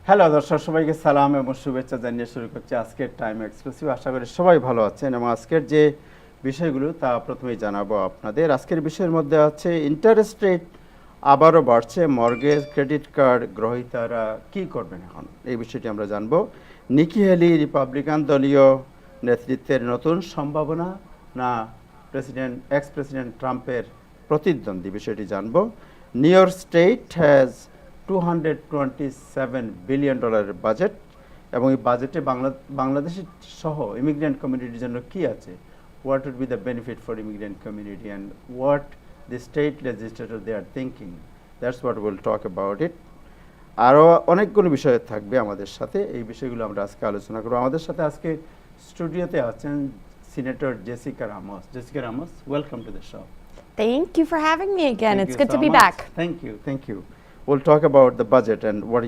Hello দর্শক, সবাইকে সালাম এবং শুভেচ্ছা জানিয়ে শুরু করছি আজকের টাইম এক্সক্লুসিভ। আশা করি সবাই ভালো আছেন এবং আজকের যে বিষয়গুলো তা প্রথমেই জানাবো আপনাদের। আজকের বিষয়ের মধ্যে আছে ইন্টারেস্ট রেট আবারও বাড়ছে, মর্গেজ ক্রেডিট কার্ড গ্রহীতারা কী করবেন এখন, এই বিষয়টি আমরা জানবো। নিকি হেলি রিপাবলিকান দলীয় নেতৃত্বের নতুন সম্ভাবনা না এক্স প্রেসিডেন্ট ট্রাম্পের প্রতিদ্বন্দ্বী, বিষয়টি জানবো। New York state has $227 billion budget এবং এই বাজেটে বাংলাদেশের সহ ইমিগ্রেন্ট কমিউনিটির জন্য কি আছে, what would be the benefit for immigrant community and what the state legislator they are thinking, that's what we'll talk about it. আরও অনেকগুলো বিষয় থাকবে আমাদের সাথে, এই বিষয়গুলো আমরা আজকে আলোচনা করব। আমাদের সাথে আজকে স্টুডিওতে আছেন senator Jessica Ramos. Jessica Ramos, welcome to the show. Thank you for having me again. Thank It's you good so to be much. back. Thank you. We'll talk about the budget and what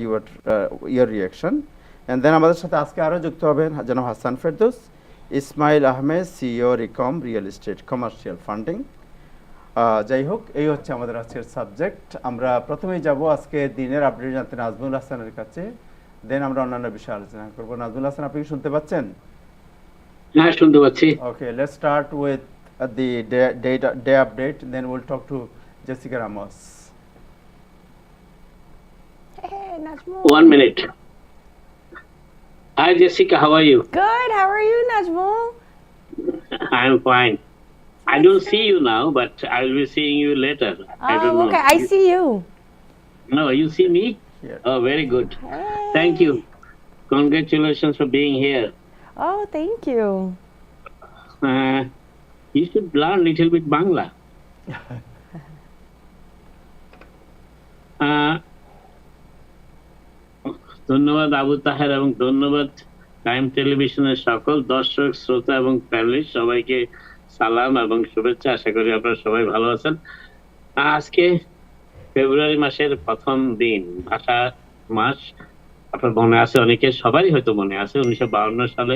your reaction. And then আমাদের সাথে আজকে আরও যুক্ত হবেন জনাব Hasan Ferdous, Ismail Ahmed, CEO Recom real estate commercial funding. যাই হোক, এই হচ্ছে আমাদের আজকের সাবজেক্ট। আমরা প্রথমেই যাব আজকে দিনের আপডেট জানতে নাজমুল হাসানের কাছে, দেন আমরা অন্যান্য বিষয়ে আলোচনা করব। নাজমুল হাসান, আপনি কি শুনতে পাচ্ছেন? হ্যাঁ, শুনতে পাচ্ছি। Okay, let's start with the day update, then we'll talk to Jessica Ramos. Hey, Najmul. 1 minute. Hi, Jessica. How are you? Good. How are you, Najmul? I'm fine. I don't see you now, but I'll be seeing you later. I don't know. Okay. I see you. No, you see me? Yeah. Oh, very good. Hey. Thank you. Congratulations for being here. Oh, thank you. You should learn a little bit Bangla. ধন্যবাদ আবু তাহের এবং ধন্যবাদ time টেলিভিশনের সকল দর্শক শ্রোতা এবং panelist, সবাইকে সালাম এবং শুভেচ্ছা। আশা করি আপনারা সবাই ভালো আছেন। আজকে ফেব্রুয়ারি মাসের প্রথম দিন, ভাষা মাস। আপনার মনে আছে, অনেকের সবারই হয়তো মনে আছে, 1952 সালে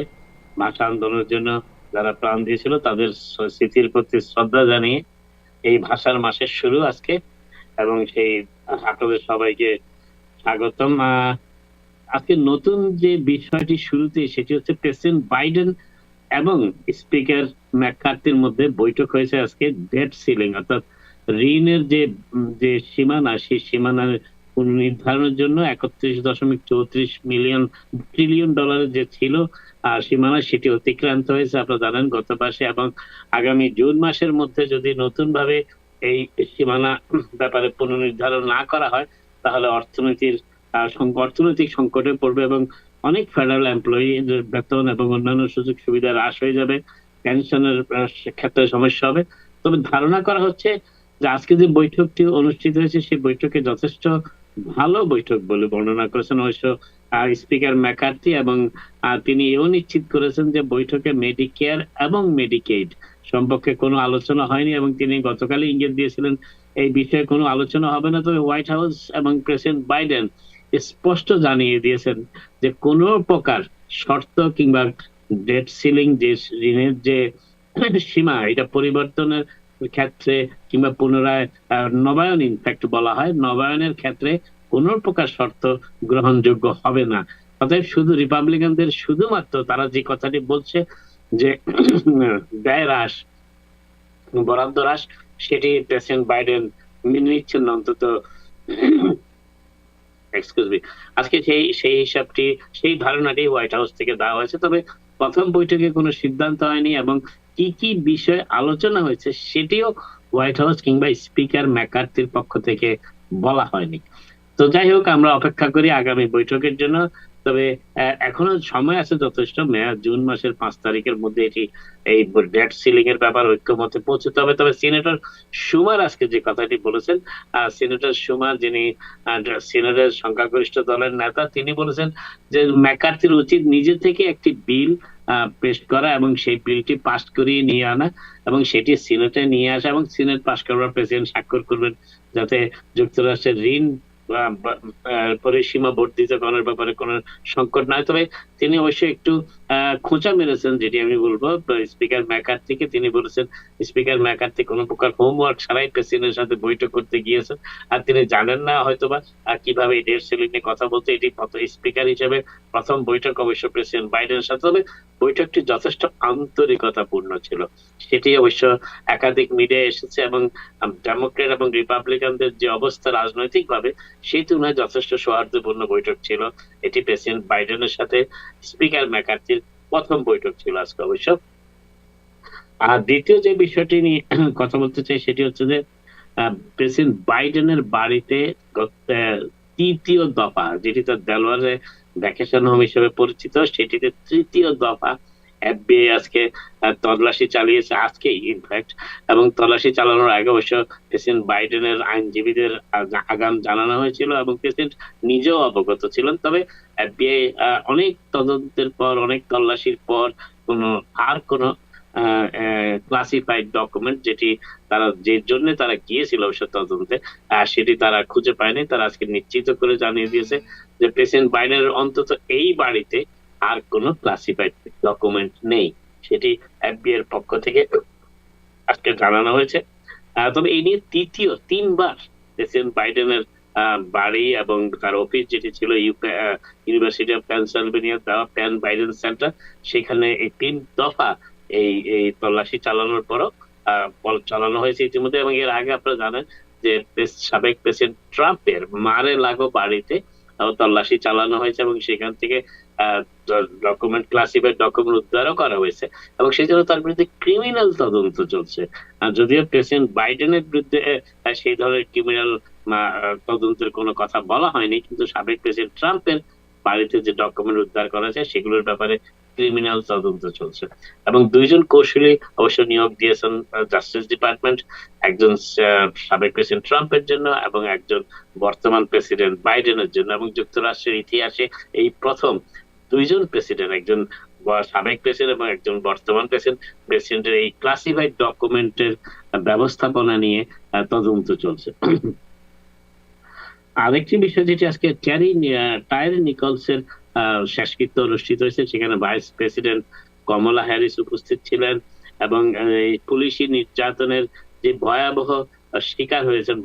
ভাষা আন্দোলনের জন্য যারা প্রাণ দিয়েছিল তাদের স্মৃতির প্রতি শ্রদ্ধা জানিয়ে এই ভাষার মাসের শুরু আজকে, এবং সেই আপনাদের সবাইকে স্বাগতম। আজকে নতুন যে বিষয়টি শুরুতে, সেটি হচ্ছে প্রেসিডেন্ট বাইডেন এবং স্পিকার ম্যাককার্থির মধ্যে বৈঠক হয়েছে আজকে ডেট সিলিং, অর্থাৎ ঋণের যে সীমানা, সেই সীমানা নির্ধারণের জন্য 31.34 ট্রিলিয়ন ডলারের যে ছিল সীমানা, সেটি অতিক্রান্ত হয়েছে আপনারা জানেন গত মাসে, এবং আগামী জুন মাসের মধ্যে যদি নতুন ভাবে এই সীমানা ব্যাপারে পুনর্নির্ধারণ না করা হয়, তাহলে অর্থনৈতিক সংকটে পড়বে এবং অনেক ফেডারেল এমপ্লয়িদের বেতন এবং অন্যান্য সুযোগ সুবিধা হ্রাস হয়ে যাবে, পেনশনের ক্ষেত্রে সমস্যা হবে। তবে ধারণা করা হচ্ছে যে আজকে যে বৈঠকটি অনুষ্ঠিত হয়েছে, সেই বৈঠকে যথেষ্ট ভালো বৈঠক বলে বর্ণনা করেছেন অবশ্য স্পিকার ম্যাকার্থি, এবং তিনি এও নিশ্চিত করেছেন যে বৈঠকে মেডিকেয়ার এবং মেডিকেইড সম্পর্কে কোনো আলোচনা হয়নি, এবং তিনি গতকালই ইঙ্গিত দিয়েছিলেন এই বিষয়ে কোনো আলোচনা হবে না। তবে হোয়াইট হাউস এবং প্রেসিডেন্ট বাইডেন স্পষ্ট জানিয়ে দিয়েছেন যে কোনো প্রকার শর্ত কিংবা ডেট সিলিং, যে ঋণের যে সীমা, এটা পরিবর্তনের ক্ষেত্রে কিংবা পুনরায় নবায়ন, ইনফ্যাক্ট বলা হয়, নবায়নের ক্ষেত্রে কোন প্রকার শর্ত গ্রহণযোগ্য হবে না। অতএব শুধু রিপাবলিকানদের শুধুমাত্র তারা যে কথাটি বলছে যে ব্যয় হ্রাস, বরাদ্দ হ্রাস, সেটি প্রেসিডেন্ট বাইডেন মেনে নিচ্ছেন না, অন্তত আজকে সেই হিসাবটি, সেই ধারণাটি হোয়াইট হাউস থেকে দেওয়া হয়েছে। তবে প্রথম বৈঠকে কোনো সিদ্ধান্ত হয়নি এবং কি কি বিষয়ে আলোচনা হয়েছে সেটিও হোয়াইট হাউস কিংবা স্পিকার ম্যাকার্থির পক্ষ থেকে বলা হয়নি। তো যাই হোক, আমরা অপেক্ষা করি আগামী বৈঠকের জন্য। তবে এখনো সময় আছে যথেষ্ট, জুন মাসের 5 তারিখের মধ্যে এই ডেট সিলিং এর ব্যাপার ঐক্যমতে পৌঁছতে হবে। তবে সিনেটর শুমার আজকে যে কথাটি বলেছেন, সিনেটর শুমার, যিনি সিনেটের সংখ্যাগরিষ্ঠ দলের নেতা, তিনি বলেছেন যে ম্যাকার্থির উচিত নিজে থেকে একটি বিল পেশ করা এবং সেই বিলটি পাস করিয়ে নিয়ে আনা এবং সেটি সিনেটে নিয়ে আসা, এবং সিনেট পাস করবার প্রেসিডেন্ট স্বাক্ষর করবেন, যাতে যুক্তরাষ্ট্রের ঋণ পরিসীমা বর্ধিতকরণের ব্যাপারে কোনো সংকট নয়। তবে তিনি অবশ্যই একটু খোঁচা মেরেছেন, যেটি আমি বলবো স্পিকার ম্যাকার্থিকে। তিনি বলেছেন স্পিকার ম্যাকার্থি কোনো প্রকার হোমওয়ার্ক ছাড়াই প্রেসিডেন্টের সাথে বৈঠক করতে গিয়েছেন, আর তিনি জানেন না হয়তোবা কিভাবে এই ডেট সেলিং নিয়ে কথা বলতে। এটি স্পিকার হিসেবে প্রথম বৈঠক অবশ্য প্রেসিডেন্ট বাইডেনের সাথে, তবে বৈঠকটি যথেষ্ট আন্তরিকতাপূর্ণ ছিল। সেটি অবশ্য একাধিক মিডিয়া এসেছে, এবং ডেমোক্রেট এবং রিপাবলিকানদের যে অবস্থা রাজনৈতিক ভাবে, সেই তুলনায় যথেষ্ট সৌহার্দ্যপূর্ণ বৈঠক ছিল। এটি প্রেসিডেন্ট বাইডেনের সাথে স্পিকার ম্যাকার্থির প্রথম বৈঠক ছিল আজকে অবশ্য। আর দ্বিতীয় যে বিষয়টি নিয়ে কথা বলতে চাই সেটি হচ্ছে যে প্রেসিডেন্ট বাইডেনের বাড়িতে তৃতীয় দফা, যেটি তার দেলোয়ারে ভ্যাকেশন হোম হিসেবে পরিচিত, সেটিতে তৃতীয় দফা এফবিআই আজকে তল্লাশি চালিয়েছে, আজকেই ইনফ্যাক্ট। এবং তল্লাশি চালানোর আগে অবশ্য প্রেসিডেন্ট বাইডেনের আইনজীবীদের আগাম জানানো হয়েছিল, এবং প্রেসিডেন্ট নিজেও অবগত ছিলেন। তবে এফবিআই অনেক তদন্তের পর, অনেক তল্লাশির পর কোনো ক্লাসিফাইড ডকুমেন্ট, যেটি তারা যে জন্য তারা গিয়েছিল অবশ্য তদন্তে, সেটি তারা খুঁজে পায়নি। তারা আজকে নিশ্চিত করে জানিয়ে দিয়েছে যে প্রেসিডেন্ট বাইডেনের অন্তত এই বাড়িতে আর কোনো ক্লাসিফাইড ডকুমেন্ট নেই। সেটি এফবিআই এর পক্ষ থেকে আজকে জানানো হয়েছে। তবে এই নিয়ে তিনবার প্রেসিডেন্ট বাইডেনের বাড়ি এবং তার অফিস, যেটি ছিল ইউনিভার্সিটি অফ পেনসিলভেনিয়া দেওয়া পেন বাইডেন সেন্টার, সেখানে এই 3 দফা এই তল্লাশি চালানোর পরও চালানো হয়েছে ইতিমধ্যে। এবং এর আগে আপনারা জানেন যে সাবেক প্রেসিডেন্ট ট্রাম্পের মারে লাগো বাড়িতে তল্লাশি চালানো হয়েছে, এবং সেখান থেকে ডকুমেন্ট, ক্লাসিফাইড ডকুমেন্ট উদ্ধারও করা হয়েছে, এবং সেই জন্য তার বিরুদ্ধে ক্রিমিনাল তদন্ত চলছে। যদিও প্রেসিডেন্ট বাইডেনের বিরুদ্ধে সেই ধরনের ক্রিমিনাল তদন্তের কোনো কথা বলা হয়নি, কিন্তু সাবেক প্রেসিডেন্ট ট্রাম্পের বাড়িতে যে ডকুমেন্ট উদ্ধার করা যায় সেগুলোর ব্যাপারে ক্রিমিনাল তদন্ত চলছে। এবং 2 জন কৌশলী অবশ্য নিয়োগ দিয়েছেন জাস্টিস ডিপার্টমেন্ট, একজন সাবেক প্রেসিডেন্ট ট্রাম্পের জন্য এবং একজন বর্তমান প্রেসিডেন্ট বাইডেনের জন্য। এবং যুক্তরাষ্ট্রের ইতিহাসে এই প্রথম 2 জন প্রেসিডেন্ট, একজন সাবেক প্রেসিডেন্ট এবং একজন বর্তমান প্রেসিডেন্টের এই ক্লাসিফাইড ডকুমেন্টের ব্যবস্থাপনা নিয়ে তদন্ত চলছে। আরেকটি বিষয় যেটি আজকে টায়ারি নিকলসের শেষকৃত্য অনুষ্ঠিত হয়েছে, সেখানে ভাইস প্রেসিডেন্ট কমলা হ্যারিস উপস্থিত ছিলেন, এবং এই পুলিশি নির্যাতনের যে ভয়াবহ শিকার হয়েছেন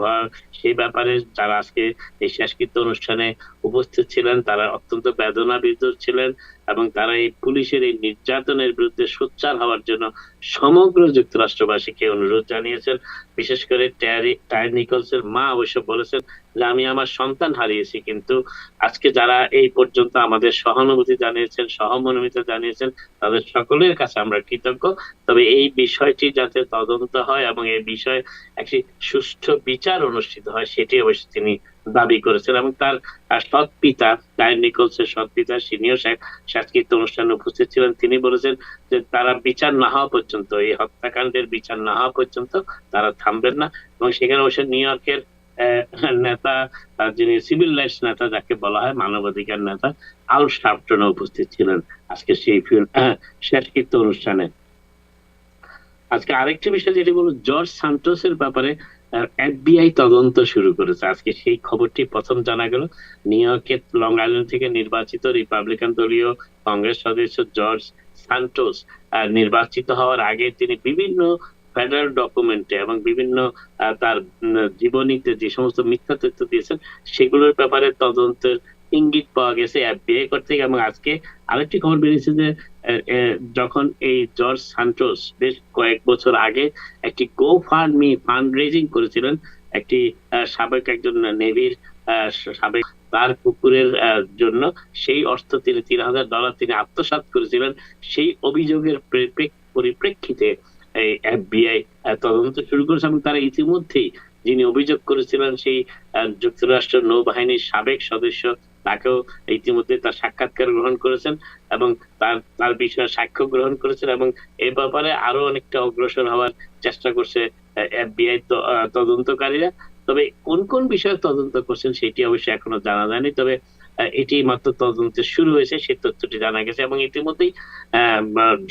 সেই ব্যাপারে যারা আজকে এই শেষকৃত্য অনুষ্ঠানে উপস্থিত ছিলেন তারা অত্যন্ত বেদনাবিধুর ছিলেন, এবং তারা এই পুলিশের এই নির্যাতনের বিরুদ্ধে সোচ্চার হওয়ার জন্য সমগ্র যুক্তরাষ্ট্রবাসীকে অনুরোধ জানিয়েছেন। বিশেষ করে টায়ারি নিকলসের মা অবশ্য বলেছেন যে আমি আমার সন্তান হারিয়েছি, কিন্তু আজকে যারা এই পর্যন্ত আমাদের সহানুভূতি জানিয়েছেন, সহমর্মিতা জানিয়েছেন, তাদের সকলের কাছে আমরা কৃতজ্ঞ। তবে এই বিষয়টি যাতে তদন্ত হয় এবং এই বিষয়ে একটি সুষ্ঠু বিচার অনুষ্ঠিত হয়, সেটি অবশ্য তিনি দাবি করেছেন। এবং তার সৎ পিতা, টায়ারি নিকলসের সৎ পিতা, সিনিয়র শেষকৃত্য অনুষ্ঠানে উপস্থিত ছিলেন। তিনি বলেছেন যে তারা বিচার না হওয়া পর্যন্ত, এই হত্যাকাণ্ডের বিচার না হওয়া পর্যন্ত তারা থামবেন না। এবং সেখানে অবশ্য নিউ ইয়র্কের নেতা, যিনি সিভিল রাইটস নেতা যাকে বলা হয়, মানবাধিকার নেতা, আল শার্পটন উপস্থিত ছিলেন আজকে সেই শেষকৃত্য অনুষ্ঠানে। আজকে আরেকটি বিষয় যেটি বলবো, জর্জ সান্টোসের ব্যাপারে এফবিআই তদন্ত শুরু করেছে। আজকে সেই খবরটি প্রথম জানা গেল। নিউ ইয়র্কের লং আইল্যান্ড থেকে নির্বাচিত রিপাবলিকান দলীয় কংগ্রেস সদস্য জর্জ সান্টোস নির্বাচিত হওয়ার আগে তিনি বিভিন্ন ফেডারেল ডকুমেন্টে এবং বিভিন্ন তার জীবনীতে যে সমস্ত মিথ্যা তথ্য দিয়েছেন সেগুলোর ব্যাপারে তদন্তের ইঙ্গিত পাওয়া গেছে এফবিআই কর্তৃক। এবং আজকে আরেকটি খবর বেরিয়েছে যে যখন এই জর্জ সান্টোস বেশ কয়েক বছর আগে একটি গোফান্ডমি ফান্ড রেজিং করেছিলেন, একটি সাবেক একজন নেভির সাবেক তার কুকুরের জন্য, সেই অর্থ তিনি $3,000 তিনি আত্মসাৎ করেছিলেন। সেই অভিযোগের পরিপ্রেক্ষিতে এই এফবিআই তদন্ত শুরু করেছে, এবং তারা ইতিমধ্যেই যিনি অভিযোগ করেছিলেন সেই যুক্তরাষ্ট্র নৌবাহিনীর সাবেক সদস্য, তাকেও ইতিমধ্যে তার সাক্ষাৎকার গ্রহণ করেছেন এবং তার বিষয়ে সাক্ষ্য গ্রহণ করেছেন, এবং এ ব্যাপারে আরো অনেকটা অগ্রসর হওয়ার চেষ্টা করছে এফবিআই তদন্তকারীরা। তবে কোন কোন বিষয়ে তদন্ত করছেন সেটি অবশ্যই এখনো জানা যায়নি, তবে এটি মাত্র তদন্ত শুরু হয়েছে সেই তথ্যটি জানা গেছে। এবং ইতিমধ্যেই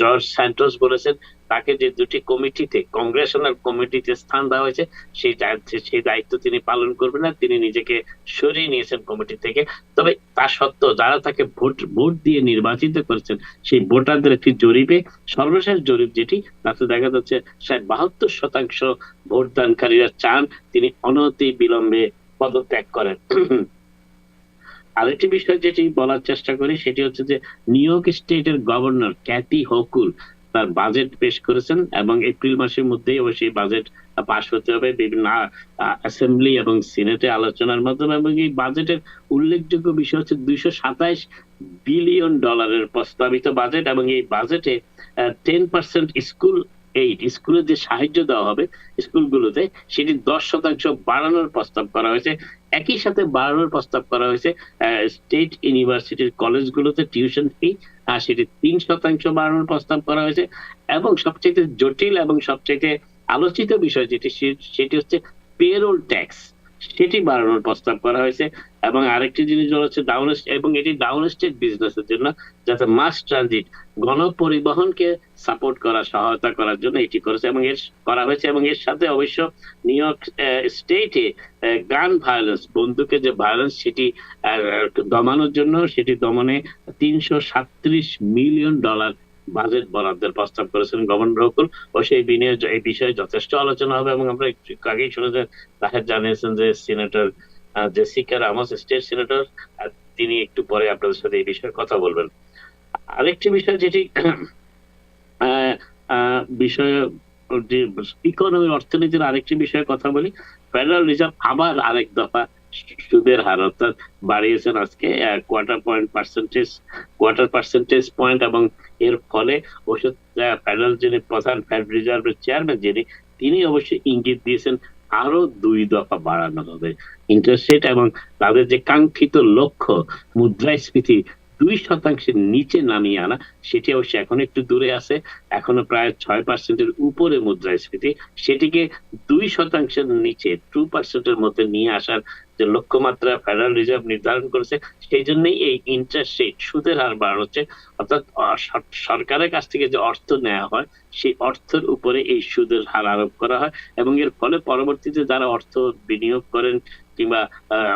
জর্জ স্যান্টোস বলেছেন তাকে যে দুটি কমিটিতে, কংগ্রেশনাল কমিটিতে স্থান দেওয়া হয়েছে, সেই দায়িত্ব তিনি পালন করবেন না, তিনি নিজেকে সরিয়ে নিয়েছেন কমিটি থেকে। তবে তা সত্ত্বেও যারা তাকে ভোট দিয়ে নির্বাচিত করেছেন, সেই ভোটারদের একটি জরিপে, সর্বশেষ জরিপ যেটি, তাতে দেখা যাচ্ছে 72% ভোটদানকারীরা চান তিনি অনতি বিলম্বে পদত্যাগ করেন। আরেকটি বিষয় যেটি বলার চেষ্টা করি সেটি হচ্ছে যে নিউ ইয়র্ক স্টেটের গভর্নর ক্যাথি হোকুল তার বাজেট পেশ করেছেন, এবং এপ্রিল মাসের মধ্যেই অবশ্যই বাজেট পাশ হতে হবে বিভিন্ন অ্যাসেম্বলি এবং সিনেটে আলোচনার মাধ্যমে। এবং এই বাজেটের উল্লেখযোগ্য বিষয় হচ্ছে $227 বিলিয়ন প্রস্তাবিত বাজেট, এবং এই বাজেটে 10% স্কুলে যে সাহায্য দেওয়া হবে স্কুলগুলোতে, সেটি 10% বাড়ানোর প্রস্তাব করা হয়েছে। একই সাথে বাড়ানোর প্রস্তাব করা হয়েছে স্টেট ইউনিভার্সিটির কলেজগুলোতে টিউশন ফি, আর সেটি 3% বাড়ানোর প্রস্তাব করা হয়েছে। এবং সবচেয়ে জটিল এবং সবচেয়ে আলোচিত বিষয় যেটি, সেটি হচ্ছে পেরোল ট্যাক্স, সেটি বাড়ানোর প্রস্তাব করা হয়েছে। এবং আরেকটি জিনিস হচ্ছে এবং এটি ডাউন স্টেট বিজনেসের জন্য, যাতে মাস ট্রানজিট গণপরিবহনকে সাপোর্ট করা, সহায়তা করার জন্য এটি করেছে এবং করা হয়েছে। এবং এর সাথে অবশ্য নিউ ইয়র্ক স্টেটে গান ভায়োলেন্স, বন্দুকের যে ভায়োলেন্স, সেটি দমানোর জন্য, সেটি দমনে $337 মিলিয়ন বাজেট বরাদ্দের প্রস্তাব করেছেন গভর্নর হোকুল। ও সেই এই বিষয়ে যথেষ্ট আলোচনা হবে। এবং আমরা একটু আগেই শুনেছেন, তাহের জানিয়েছেন যে senator Jessica Ramos, state senator, তিনি একটু পরে আপনাদের সাথে এই বিষয়ে কথা বলবেন। আরেকটি বিষয় যেটি বিষয়, ইকোনমি, অর্থনীতির আরেকটি বিষয়ে কথা বলি। ফেডারেল রিজার্ভ আবার আরেক দফা সুদের হার অর্থাৎ বাড়িয়েছেন আজকে কোয়ার্টার পার্সেন্টেজ পয়েন্ট। এবং এর ফলে অবশ্য ফেডারেল যিনি প্রধান ফেড রিজার্ভের চেয়ারম্যান যিনি, তিনি অবশ্যই ইঙ্গিত দিয়েছেন আরো 2 দফা বাড়ানো হবে ইন্টারেস্ট রেট, এবং তাদের যে কাঙ্ক্ষিত লক্ষ্য মুদ্রাস্ফীতি 2% নিচে নামিয়ে আনা, সেটি অবশ্য এখন একটু দূরে আছে, এখনো প্রায় 6%-এর উপরে মুদ্রাস্ফীতি, সেটিকে 2% নিচে 2%-এর মধ্যে নিয়ে আসার যে লক্ষ্যমাত্রা ফেডারেল রিজার্ভ নির্ধারণ করেছে, সেই জন্যই এই ইন্টারেস্ট রেট, সুদের হার বাড়ানো হচ্ছে। অর্থাৎ সরকারের কাছ থেকে যে অর্থ নেওয়া হয়, সেই অর্থের উপরে এই সুদের হার আরোপ করা হয়। এবং এর ফলে পরবর্তীতে যারা অর্থ বিনিয়োগ করেন কিংবা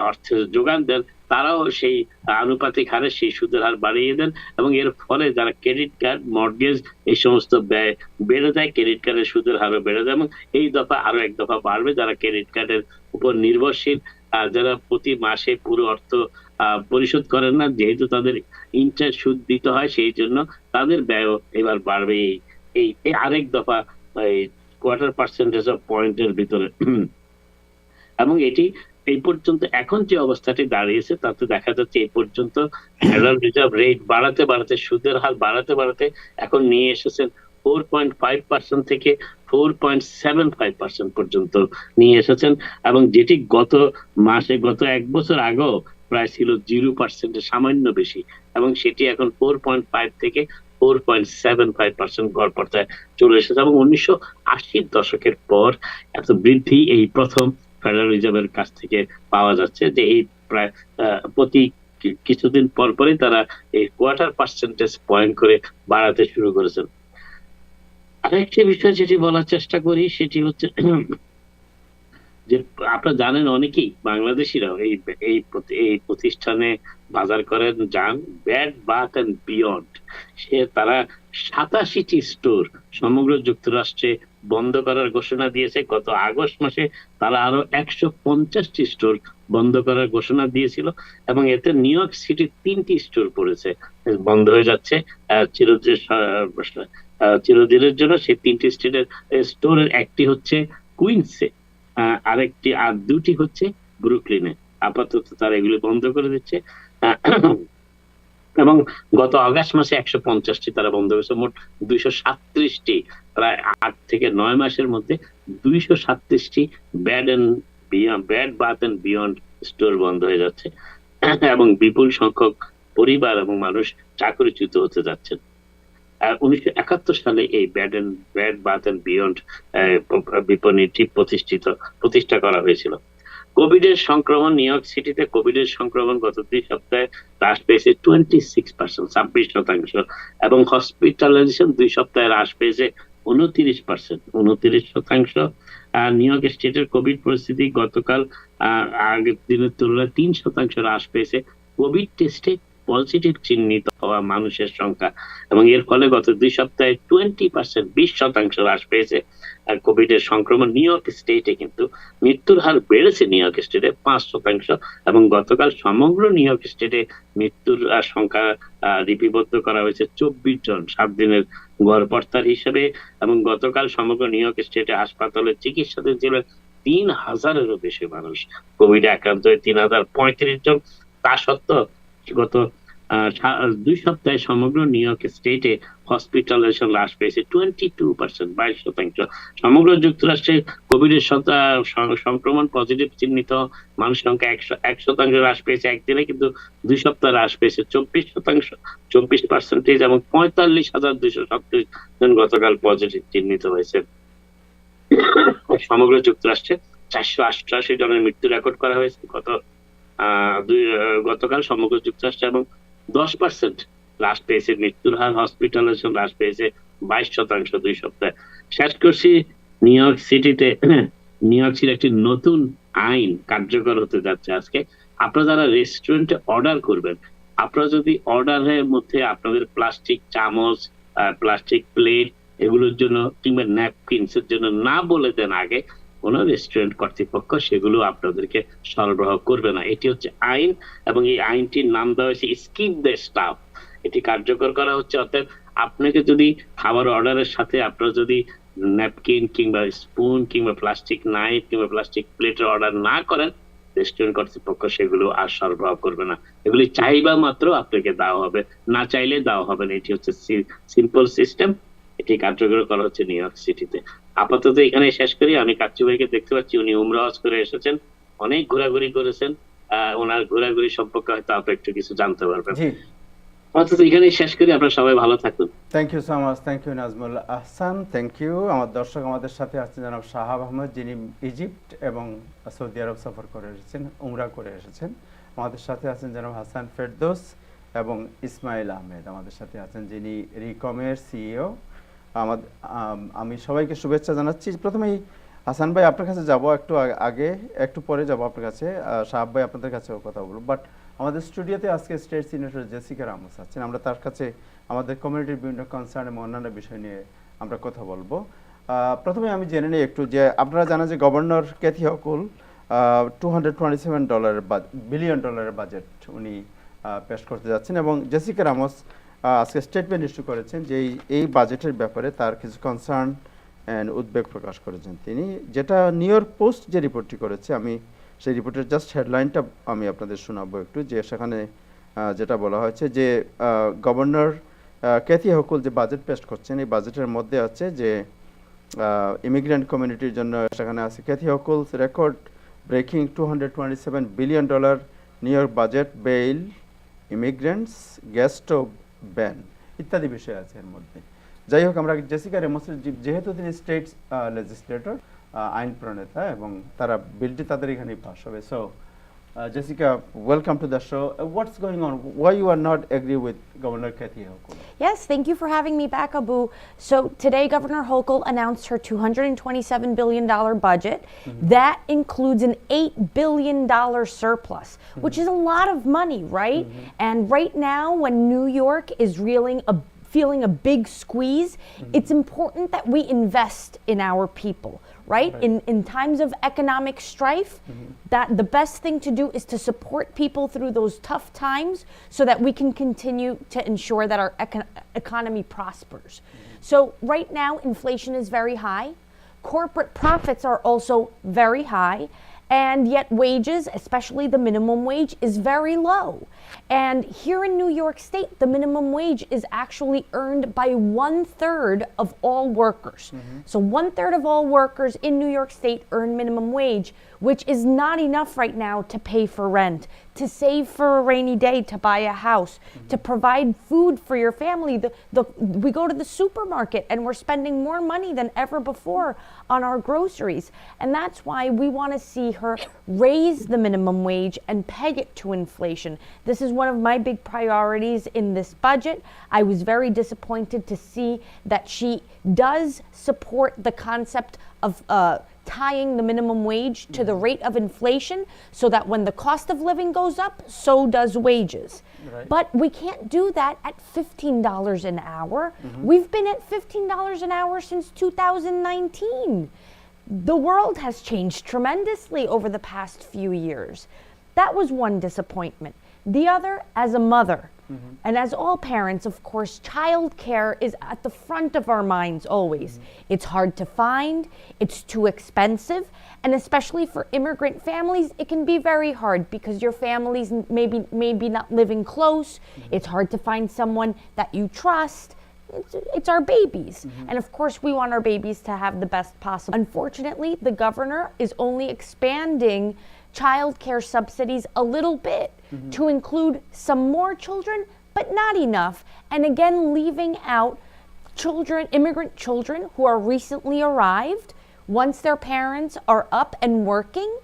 অর্থের যোগান দেন, তারাও সেই আনুপাতিক হারে সেই সুদের হার বাড়িয়ে দেন। এবং এর ফলে যারা ক্রেডিট কার্ড, মর্টগেজ, এই সমস্ত ব্যয় বেড়ে যায়, ক্রেডিট কার্ডের সুদের হারও বেড়ে যায়। এবং এই দফা আরো এক দফা বাড়বে যারা ক্রেডিট কার্ডের উপর নির্ভরশীল, যারা প্রতি মাসে পুরো অর্থ পরিশোধ করেন না, যেহেতু তাদের ইন্টারেস্ট সুদ দিতে হয়, সেই জন্য তাদের ব্যয় এবার বাড়বে এই আরেক দফা এই কোয়ার্টার পার্সেন্টেজ অফ পয়েন্টের ভিতরে। এবং এটি এই পর্যন্ত এখন যে অবস্থাটি দাঁড়িয়েছে, তাতে দেখা যাচ্ছে এই পর্যন্ত ফেডারেল রিজার্ভ রেট বাড়াতে বাড়াতে, সুদের হার বাড়াতে বাড়াতে এখন নিয়ে এসেছেন 4.5% থেকে 4.75% পর্যন্ত নিয়ে এসেছেন। এবং যেটি গত 1 বছর আগেও প্রায় ছিল 0%-এর সামান্য বেশি, এবং সেটি এখন 4.5 থেকে 4.75% গড় পর্যায়ে চলে এসেছে। এবং 1980-র দশকের পর এত বৃদ্ধি এই প্রথম ফেডারেল রিজার্ভের কাছ থেকে পাওয়া যাচ্ছে, যে এই প্রায় প্রতি কিছুদিন পর পরই তারা এই কোয়ার্টার পার্সেন্টেজ পয়েন্ট করে বাড়াতে শুরু করেছেন। আরেকটি বিষয় যেটি বলার চেষ্টা করি সেটি হচ্ছে যে, আপনারা জানেন অনেকেই বাংলাদেশিরাও এই প্রতিষ্ঠানে বাজার করেন যান, ব্যাড বাথ এন্ড বিয়ন্ড। তারা 87টি স্টোর সমগ্র যুক্তরাষ্ট্রে বন্ধ করার ঘোষণা দিয়েছে। গত আগস্ট মাসে তারা আরো 150টি স্টোর বন্ধ করার ঘোষণা দিয়েছিল, এবং এতে নিউ ইয়র্ক সিটির 3টি স্টোর পড়েছে, বন্ধ হয়ে যাচ্ছে চিরদিনের জন্য। সেই 3টি স্টোরের একটি হচ্ছে কুইন্সে, আর 2টি হচ্ছে ব্রুকলিনে। আপাতত তারা এগুলি বন্ধ করে দিচ্ছে। এবং গত আগস্ট মাসে 150টি তারা বন্ধ করেছে। মোট 237টি, প্রায় 8 থেকে 9 মাসের মধ্যে 237টি Bed Bath and Beyond store বন্ধ হয়ে যাচ্ছে, এবং বিপুল সংখ্যক পরিবার এবং মানুষ চাকরিচ্যুত হতে যাচ্ছেন। 1971 সালে এই ব্যাড বাথ এন্ড বিয়ন্ড বিপণীটি প্রতিষ্ঠা করা হয়েছিল। কোভিড এর সংক্রমণ, নিউ ইয়র্ক সিটিতে কোভিড এর সংক্রমণ গত 2 সপ্তাহে হ্রাস পেয়েছে 26%, এবং হসপিটালাইজেশন 2 সপ্তাহে হ্রাস পেয়েছে 29%। আর নিউ ইয়র্ক স্টেটের কোভিড পরিস্থিতি গতকাল আগের দিনের তুলনায় 3% হ্রাস পেয়েছে কোভিড টেস্টে পজিটিভ চিহ্নিত হওয়া মানুষের সংখ্যা, এবং এর ফলে গত 2 সপ্তাহে 20% হ্রাস পেয়েছে আর কোভিড এর সংক্রমণ। নিউ ইয়র্ক স্টেটে কিন্তু মৃত্যুর হার বেড়েছে নিউ ইয়র্ক স্টেটে 5%, এবং গতকাল সমগ্র নিউ ইয়র্ক স্টেটে মৃত্যুর সংখ্যা লিপিবদ্ধ করা হয়েছে 24 জন 7 দিনের গড়পড়তার হিসেবে, এবং গতকাল সমগ্র নিউ ইয়র্ক স্টেটে হাসপাতালে চিকিৎসাধীন ছিলেন 3000-এরও বেশি মানুষ। কোভিডে আক্রান্ত হয়ে 3035 জন। তা সত্ত্বেও গত 2 সপ্তাহে সমগ্র নিউ ইয়র্ক স্টেটে হসপিটালাইজেশন হ্রাস পেয়েছে 22%। সমগ্র যুক্তরাষ্ট্রে কোভিড এর সংক্রমণ পজিটিভ চিহ্নিত মানুষের সংখ্যা 1% হ্রাস পেয়েছে একদিনে, কিন্তু 2 সপ্তাহে হ্রাস পেয়েছে 24%, এবং 45,237 জন গতকাল পজিটিভ চিহ্নিত হয়েছে। সমগ্র যুক্তরাষ্ট্রে 488 জনের মৃত্যু রেকর্ড করা হয়েছে গতকাল সমগ্র যুক্তরাষ্ট্রে, এবং 10% হ্রাস পেয়েছে মৃত্যুর হার। হসপিটালাইজেশন হ্রাস পেয়েছে 22% 2 সপ্তাহে। শেষ করছি নিউ ইয়র্ক সিটিতে একটি নতুন আইন কার্যকর হতে যাচ্ছে আজকে। আপনারা যারা রেস্টুরেন্টে অর্ডার করবেন, আপনারা যদি অর্ডারের মধ্যে আপনাদের প্লাস্টিক চামচ, প্লাস্টিক প্লেট এগুলোর জন্য কিংবা ন্যাপকিনস এর জন্য না বলে দেন আগে, কোন রেস্টুরেন্ট কর্তৃপক্ষ সেগুলো আপনাদেরকে সরবরাহ করবে না। এটি হচ্ছে আইন, এবং এই আইনটির নাম দেওয়া হয়েছে স্কিপ দ্য স্টাফ। এটি কার্যকর করা হচ্ছে। অর্থাৎ আপনাকে যদি খাবার অর্ডারের সাথে আপনারা যদি ন্যাপকিন কিংবা স্পুন কিংবা প্লাস্টিক নাইফ কিংবা প্লাস্টিক প্লেটের অর্ডার না করেন, রেস্টুরেন্ট কর্তৃপক্ষ সেগুলো আর সরবরাহ করবে না। এগুলি চাইবা মাত্র আপনাকে দেওয়া হবে, না চাইলে দেওয়া হবে না। এটি হচ্ছে সিম্পল সিস্টেম। এটি কার্যকর করা হচ্ছে নিউ ইয়র্ক সিটিতে। আপাতত এখানে শেষ করি। আমি কাচ্চু ভাইকে দেখতে পাচ্ছি, উনি উমরা হজ করে এসেছেন, অনেক ঘোরাঘুরি করেছেন। ওনার ঘোরাঘুরি সম্পর্কে হয়তো আপনি একটু কিছু জানতে পারবেন। আপাতত এখানে শেষ করি। আপনারা সবাই ভালো থাকুন। Thank you so much. Thank you Nazmul Ahsan. Thank you. আমার দর্শক, আমাদের সাথে আছেন জনাব শাহাব আহমদ, যিনি ইজিপ্ট এবং সৌদি আরব সফর করে এসেছেন, উমরা করে এসেছেন। আমাদের সাথে আছেন জনাব হাসান ফেরদৌস এবং ইসমাইল আহমেদ আমাদের সাথে আছেন, যিনি রিকমের সিইও। আমি সবাইকে শুভেচ্ছা জানাচ্ছি। প্রথমেই হাসান ভাই আপনার কাছে যাব, একটু পরে যাব আপনার কাছে। শাহাব ভাই আপনাদের কাছেও কথা বলবো, বাট আমাদের স্টুডিওতে আজকে স্টেট সিনেটর জেসিকা রামোস আছেন। আমরা তার কাছে আমাদের কমিউনিটির বিভিন্ন কনসার্ন এবং অন্যান্য বিষয় নিয়ে আমরা কথা বলবো। প্রথমে আমি জেনে নিই একটু যে আপনারা জানেন যে governor Kathy Hochul $227 billion budget উনি পেশ করতে যাচ্ছেন, এবং জেসিকা রামোস আজকে স্টেটমেন্ট ইস্যু করেছেন যে এই বাজেটের ব্যাপারে তার কিছু কনসার্ন অ্যান্ড উদ্বেগ প্রকাশ করেছেন তিনি। যেটা নিউ ইয়র্ক পোস্ট যে রিপোর্টটি করেছে, আমি সেই রিপোর্টের জাস্ট হেডলাইনটা আমি আপনাদের শোনাবো একটু। যে সেখানে যেটা বলা হয়েছে যে গভর্নর ক্যাথি হকুল যে বাজেট পেশ করছেন, এই বাজেটের মধ্যে আছে যে ইমিগ্রেন্ট কমিউনিটির জন্য সেখানে আছে Kathy Hochul's record breaking $227 billion New York budget, bail immigrants, guest ban ইত্যাদি বিষয় আছে এর মধ্যে। যাই হোক, আমরা জেসিকা রামোসের যেহেতু তিনি স্টেট লেজিসলেটর, আইন প্রণেতা, এবং তারা বিলটি তাদের এখানেই পাস হবে। So Jessica, welcome to the show. What's going on? Why you are not agree with Governor Kathy Hochul? Yes, thank you for having me back, Abu. So today, Governor Hochul announced her $227 billion budget. That includes an $8 billion surplus, which is a lot of money, right? And right now, when New York is feeling a big squeeze, it's important that we invest in our people, right? In times of economic strife, that the best thing to do is to support people through those tough times so that we can continue to ensure that our economy prospers. So right now, inflation is very high. Corporate profits are also very high. And yet wages, especially the minimum wage, is very low. And here in New York State, the minimum wage is actually earned by 1/3 of all workers. So 1/3 of all workers in New York State earn minimum wage, which is not enough right now to pay for rent, to save for a rainy day, to buy a house, to provide food for your family. We go to the supermarket and we're spending more money than ever before on our groceries. And that's why we want to see her raise the minimum wage and peg it to inflation. This is one of my big priorities in this budget. I was very disappointed to see that she does support the concept of tying the minimum wage to the rate of inflation, so that when the cost of living goes up, so does wages. Right. But we can't do that at $15 an hour. We've been at $15 an hour since 2019. The world has changed tremendously over the past few years. That was one disappointment. The other, as a mother, and as all parents, of course, childcare is at the front of our minds always. It's hard to find, it's too expensive, and especially for immigrant families, it can be very hard because your family's maybe not living close. It's hard to find someone that you trust. It's our babies. And of course, we want our babies to have the best possible. Unfortunately, the governor is only expanding child care subsidies a little bit to include some more children, but not enough. And again, leaving out children, immigrant children who are recently arrived. Once their parents are up and working,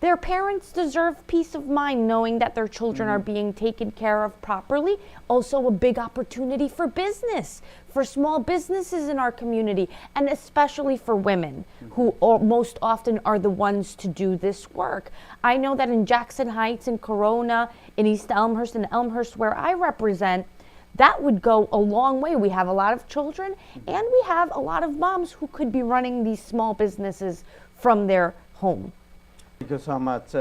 their parents deserve peace of mind knowing that their children are being taken care of properly. Also a big opportunity for business, for small businesses in our community, and especially for women who most often are the ones to do this work. I know that in Jackson Heights, in Corona, in East Elmhurst, and Elmhurst where I represent, that would go a long way. We have a lot of children and we have a lot of moms who could be running these small businesses from their home. Thank you so much,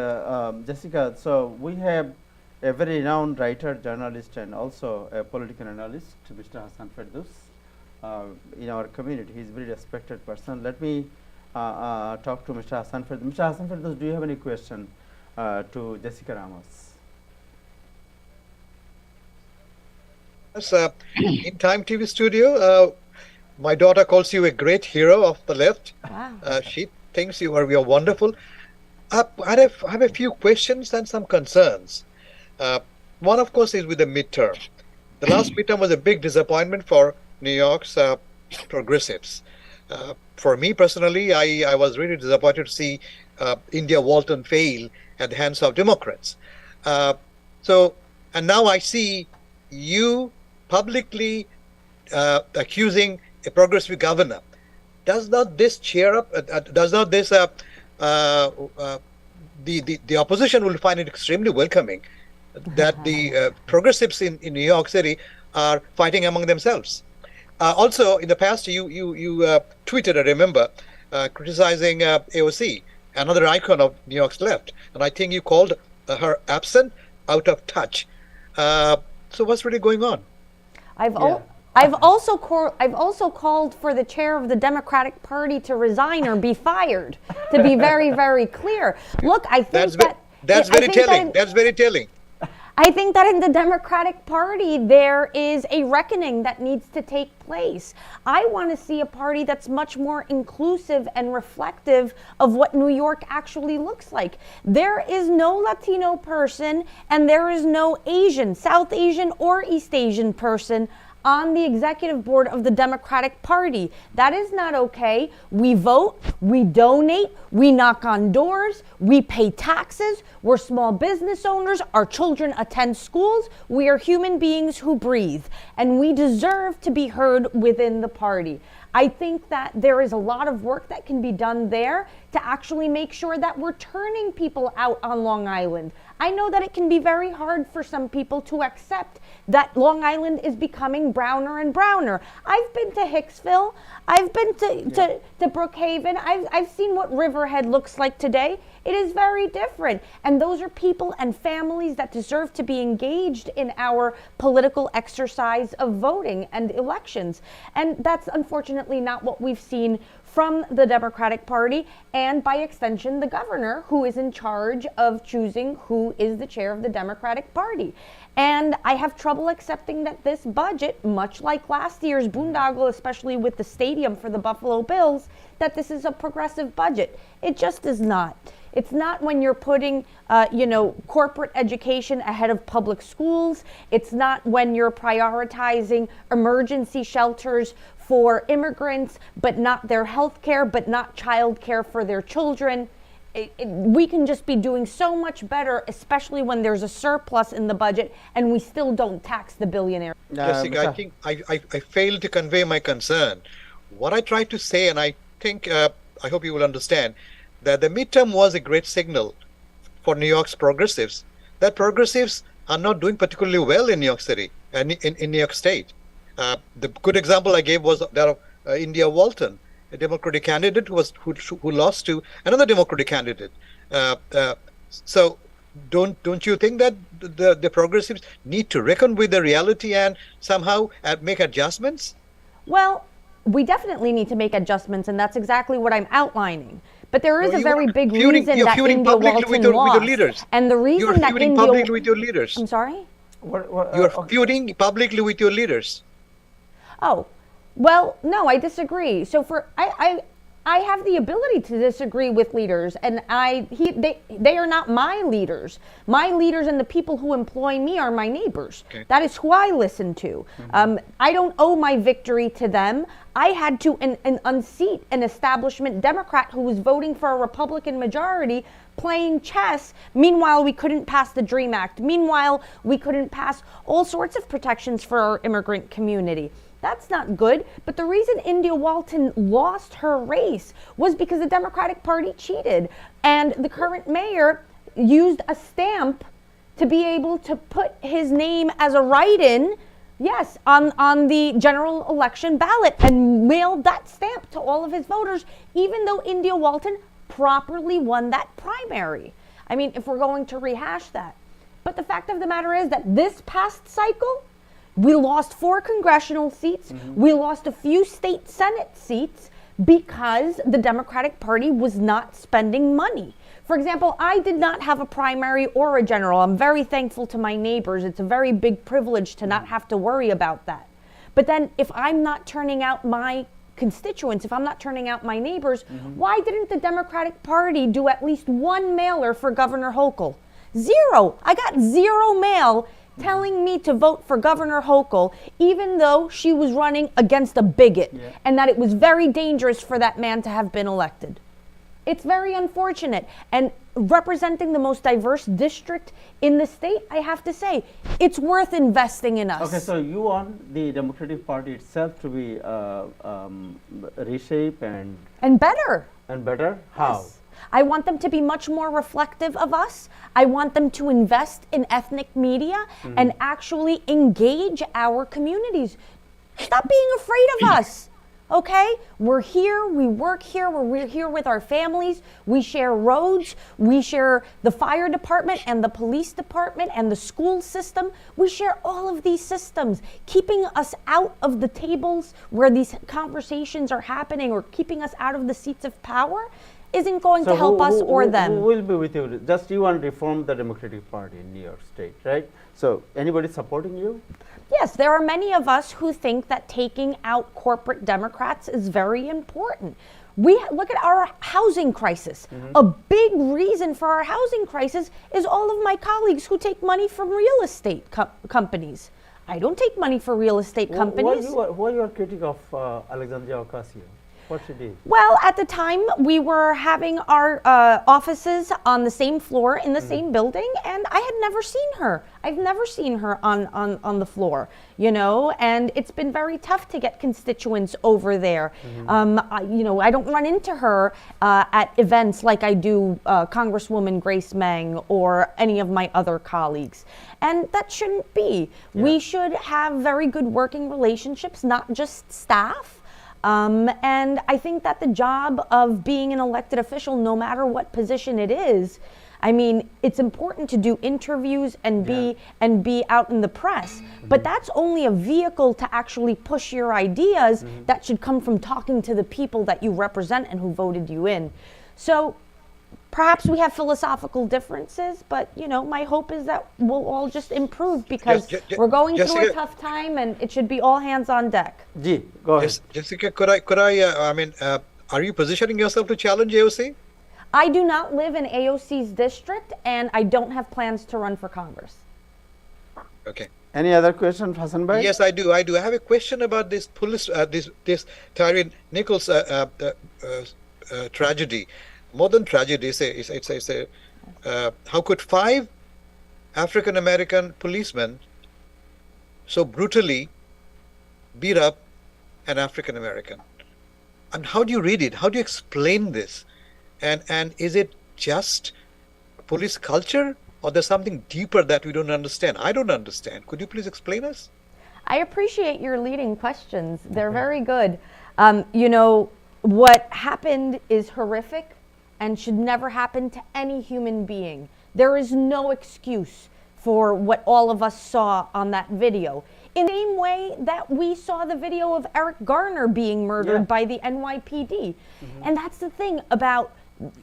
Jessica. So we have a very renowned writer, journalist, and also a political analyst, Mr. Hassan Firdaus, in our community. He's a very respected person. Let me talk to Mr. Hassan Firdaus. Mr. Hassan Firdaus, do you have any question to Jessica Ramos? Yes, in Time TV studio, my daughter calls you a great hero of the left. Wow. She thinks you are wonderful. I have a few questions and some concerns. One, of course, is with the midterm. The last midterm was a big disappointment for New York's progressives. For me personally, I was really disappointed to see India Walton fail at the hands of Democrats. And now I see you publicly accusing a progressive governor. Does not this cheer up? Does not this the opposition will find it extremely welcoming that the progressives in New York City are fighting among themselves? Also, in the past, you tweeted, I remember, criticizing AOC, another icon of New York's left, and I think you called her absent, out of touch. So what's really going on? I've also called for the chair of the Democratic Party to resign or be fired. To be very, very clear. Look, I think that's very telling. That's very telling. I think that in the Democratic Party, there is a reckoning that needs to take place. I want to see a party that's much more inclusive and reflective of what New York actually looks like. There is no Latino person and there is no Asian, South Asian or East Asian person on the executive board of the Democratic Party. That is not okay. We vote, we donate, we knock on doors, we pay taxes, we're small business owners, our children attend schools, we are human beings who breathe, and we deserve to be heard within the party. I think that there is a lot of work that can be done there to actually make sure that we're turning people out on Long Island. I know that it can be very hard for some people to accept that Long Island is becoming browner and browner. I've been to Hicksville. I've been to Brookhaven. I've seen what Riverhead looks like today. It is very different. And those are people and families that deserve to be engaged in our political exercise of voting and elections. And that's unfortunately not what we've seen from the Democratic Party and by extension the governor, who is in charge of choosing who is the chair of the Democratic Party. And I have trouble accepting that this budget, much like last year's boondoggle, especially with the stadium for the Buffalo Bills, that this is a progressive budget. It just is not. It's not when you're putting, corporate education ahead of public schools. It's not when you're prioritizing emergency shelters for immigrants, but not their health care, but not child care for their children. We can just be doing so much better, especially when there's a surplus in the budget and we still don't tax the billionaires. Jessica, I think I failed to convey my concern. What I tried to say, and I think, I hope you will understand, that the midterm was a great signal for New York's progressives, that progressives are not doing particularly well in New York City and in New York State. The good example I gave was that of India Walton, a Democratic candidate who lost to another Democratic candidate. So don't you think that the progressives need to reckon with the reality and somehow make adjustments? Well, we definitely need to make adjustments, and that's exactly what I'm outlining. But there is a very big reason that India Walton lost. And the reason that India... You're feuding publicly with your leaders. I'm sorry? You're feuding publicly with your leaders. Oh, well, no, I disagree. So I have the ability to disagree with leaders, and they are not my leaders. My leaders and the people who employ me are my neighbors. Okay. That is who I listen to. I don't owe my victory to them. I had to unseat an establishment Democrat who was voting for a Republican majority, playing chess. Meanwhile, we couldn't pass the DREAM Act. Meanwhile, we couldn't pass all sorts of protections for our immigrant community. That's not good. But the reason India Walton lost her race was because the Democratic Party cheated. And the current mayor used a stamp to be able to put his name as a write-in, yes, on the general election ballot, and mailed that stamp to all of his voters, even though India Walton properly won that primary. I mean, if we're going to rehash that. But the fact of the matter is that this past cycle, we lost 4 congressional seats. We lost a few state Senate seats because the Democratic Party was not spending money. For example, I did not have a primary or a general. I'm very thankful to my neighbors. It's a very big privilege to not have to worry about that. But then if I'm not turning out my constituents, if I'm not turning out my neighbors, why didn't the Democratic Party do at least one mailer for Governor Hochul? 0. I got 0 mail telling me to vote for Governor Hochul, even though she was running against a bigot, and that it was very dangerous for that man to have been elected. It's very unfortunate. And representing the most diverse district in the state, I have to say, it's worth investing in us. Okay, so you want the Democratic Party itself to be reshaped and better. And better? How? Yes. I want them to be much more reflective of us. I want them to invest in ethnic media and actually engage our communities. Stop being afraid of us, okay? We're here, we work here, we're here with our families, we share roads, we share the fire department and the police department and the school system. We share all of these systems. Keeping us out of the tables where these conversations are happening, or keeping us out of the seats of power, isn't going to help us or them. Who will be with you? Just you want to reform the Democratic Party in New York State, right? So anybody supporting you? Yes, there are many of us who think that taking out corporate Democrats is very important. We look at our housing crisis. A big reason for our housing crisis is all of my colleagues who take money from real estate companies. I don't take money for real estate companies. Why you are critic of Alexandria Ocasio? What she did? Well, at the time, we were having our offices on the same floor in the same building, and I had never seen her. I've never seen her on the floor, you know, and it's been very tough to get constituents over there. I don't run into her at events like I do Congresswoman Grace Meng or any of my other colleagues. And that shouldn't be. Yeah. We should have very good working relationships, not just staff. And I think that the job of being an elected official, no matter what position it is, I mean, it's important to do interviews and be out in the press, but that's only a vehicle to actually push your ideas that should come from talking to the people that you represent and who voted you in. So perhaps we have philosophical differences, but you know, my hope is that we'll all just improve, because we're going through a tough time, and it should be all hands on deck. G, go ahead. Jessica, could I are you positioning yourself to challenge AOC? I do not live in AOC's district, and I don't have plans to run for Congress. Okay. Any other question, Hassan Bhai? Yes, I do. I have a question about this police, this Tyrone Nichols tragedy. More than tragedy, it's a how could 5 African American policemen so brutally beat up an African American? And how do you read it? How do you explain this? And is it just police culture, or there's something deeper that we don't understand? I don't understand. Could you please explain us? I appreciate your leading questions. They're very good. You know, what happened is horrific and should never happen to any human being. There is no excuse for what all of us saw on that video. In the same way that we saw the video of Eric Garner being murdered by the NYPD. And that's the thing about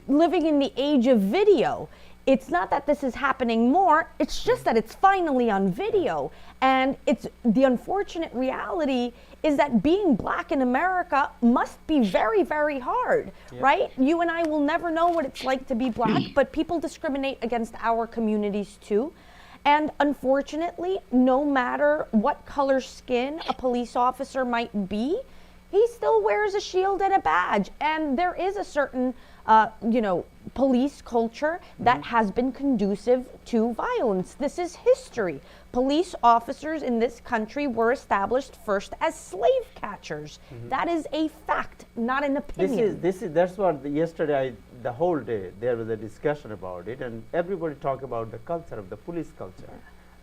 living in the age of video. It's not that this is happening more, it's just that it's finally on video. And it's the unfortunate reality is that being black in America must be very, very hard, right? You and I will never know what it's like to be black, but people discriminate against our communities too. And unfortunately, no matter what color skin a police officer might be, he still wears a shield and a badge. And there is a certain, you know, police culture that has been conducive to violence. This is history. Police officers in this country were established first as slave catchers. That is a fact, not an opinion. That's what yesterday, the whole day, there was a discussion about it, and everybody talked about the culture of the police culture,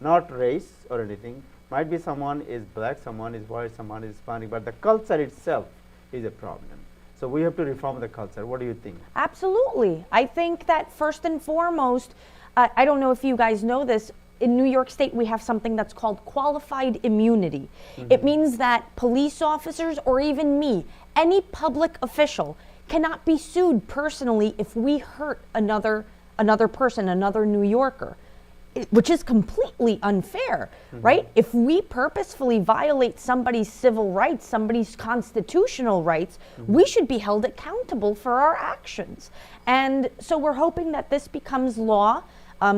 not race or anything. Might be someone is black, someone is white, someone is Hispanic, but the culture itself is a problem. So we have to reform the culture. What do you think? Absolutely. I think that first and foremost, I don't know if you guys know this, in New York State we have something that's called qualified immunity. It means that police officers, or even me, any public official, cannot be sued personally if we hurt another person, another New Yorker, which is completely unfair, right? If we purposefully violate somebody's civil rights, somebody's constitutional rights, we should be held accountable for our actions. And so we're hoping that this becomes law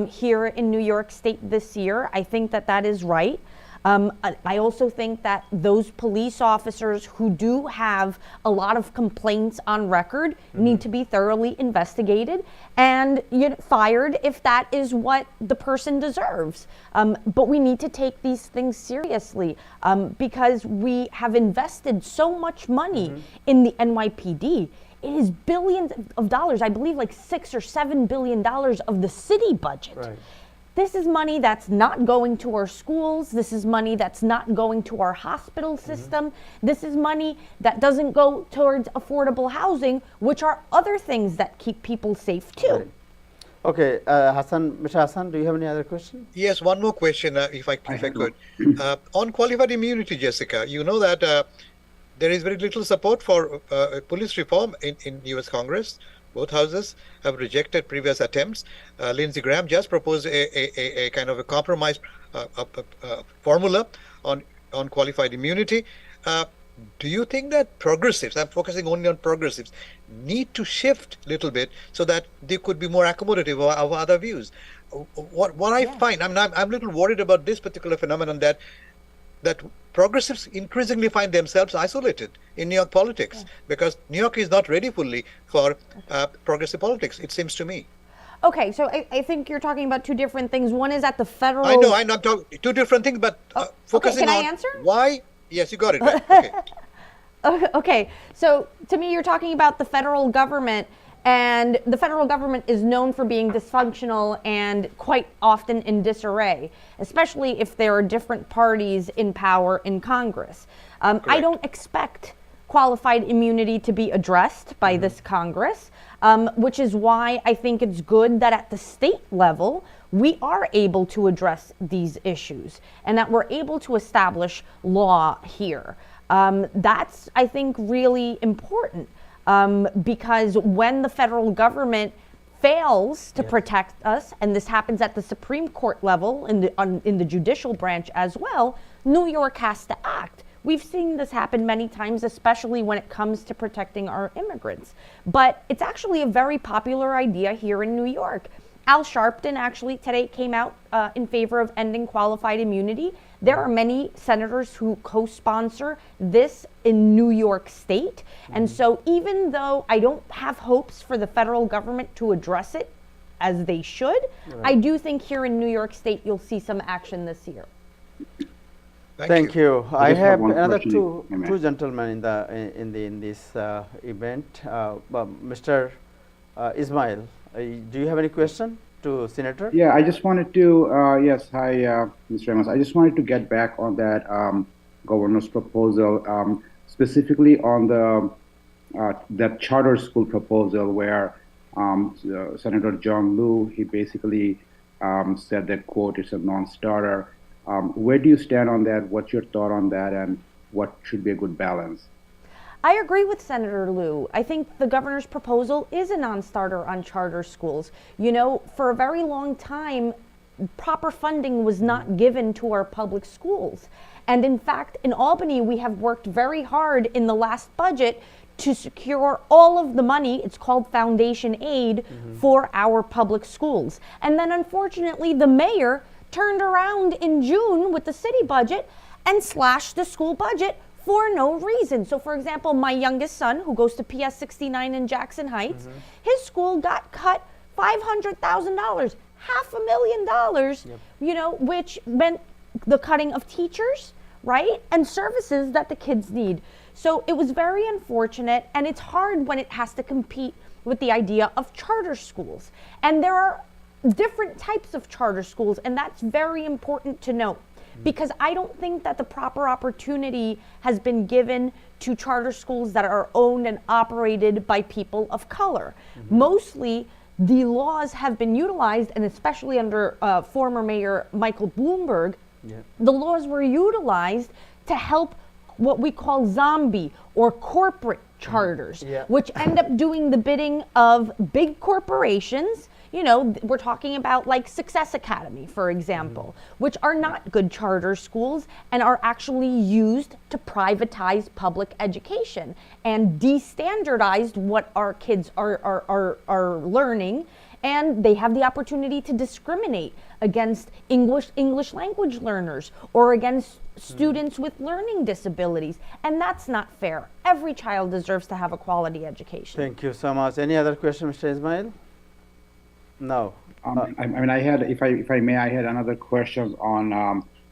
here in New York State this year. I think that that is right. I also think that those police officers who do have a lot of complaints on record need to be thoroughly investigated and fired if that is what the person deserves. But we need to take these things seriously because we have invested so much money in the NYPD. It is billions of dollars, I believe like $6 or $7 billion of the city budget. Right. This is money that's not going to our schools. This is money that's not going to our hospital system. This is money that doesn't go towards affordable housing, which are other things that keep people safe too. Right. Okay, Mr. Hassan, do you have any other question? Yes, one more question, if I could. On qualified immunity, Jessica, you know that there is very little support for police reform in U.S. Congress. Both houses have rejected previous attempts. Lindsey Graham just proposed a kind of a compromise formula on qualified immunity. Do you think that progressives, I'm focusing only on progressives, need to shift a little bit so that they could be more accommodative of other views? What I find, I'm a little worried about this particular phenomenon that progressives increasingly find themselves isolated in New York politics because New York is not ready fully for progressive politics, it seems to me. Okay, so I think you're talking about two different things. One is at the federal... I know, I'm talking two different things, but focusing can I on answer? why... Yes, you got it right. Okay. Okay, so to me, you're talking about the federal government, and the federal government is known for being dysfunctional and quite often in disarray, especially if there are different parties in power in Congress. I don't expect qualified immunity to be addressed by this Congress, which is why I think it's good that at the state level, we are able to address these issues and that we're able to establish law here. That's, I think, really important because when the federal government fails to protect us, and this happens at the Supreme Court level, in the judicial branch as well, New York has to act. We've seen this happen many times, especially when it comes to protecting our immigrants. But it's actually a very popular idea here in New York. Al Sharpton actually today came out in favor of ending qualified immunity. There are many senators who co-sponsor this in New York State. And so even though I don't have hopes for the federal government to address it as they should, I do think here in New York State you'll see some action this year. Thank you. I just have have one another question, two if I may. two gentlemen in this event. Mr. Ismail, do you have any question to Senator? Yeah, I just wanted to, yes, hi, Mr. Amos. I just wanted to get back on that governor's proposal, specifically on the that charter school proposal where Senator John Liu, he basically said that, quote, it's a non-starter. Where do you stand on that? What's your thought on that, and what should be a good balance? I agree with Senator Liu. I think the governor's proposal is a non-starter on charter schools. You know, for a very long time, proper funding was not given to our public schools. And in fact, in Albany, we have worked very hard in the last budget to secure all of the money, it's called foundation aid, for our public schools. And then unfortunately, the mayor turned around in June with the city budget and slashed the school budget for no reason. So for example, my youngest son, who goes to PS 69 in Jackson Heights, his school got cut $500,000, $500,000, you know, which meant the cutting of teachers, right? And services that the kids need. So it was very unfortunate, and it's hard when it has to compete with the idea of charter schools. And there are different types of charter schools, and that's very important to note, because I don't think that the proper opportunity has been given to charter schools that are owned and operated by people of color. Mostly, the laws have been utilized, and especially under former Mayor Michael Bloomberg, the laws were utilized to help what we call zombie or corporate charters, which end up doing the bidding of big corporations. You know, we're talking about like Success Academy, for example, which are not good charter schools and are actually used to privatize public education and de-standardize what our kids are learning. And they have the opportunity to discriminate against English language learners or against students with learning disabilities. And that's not fair. Every child deserves to have a quality education. Thank you so much. Any other question, Mr. Ismail? No. I mean, I had, if I may, I had another question on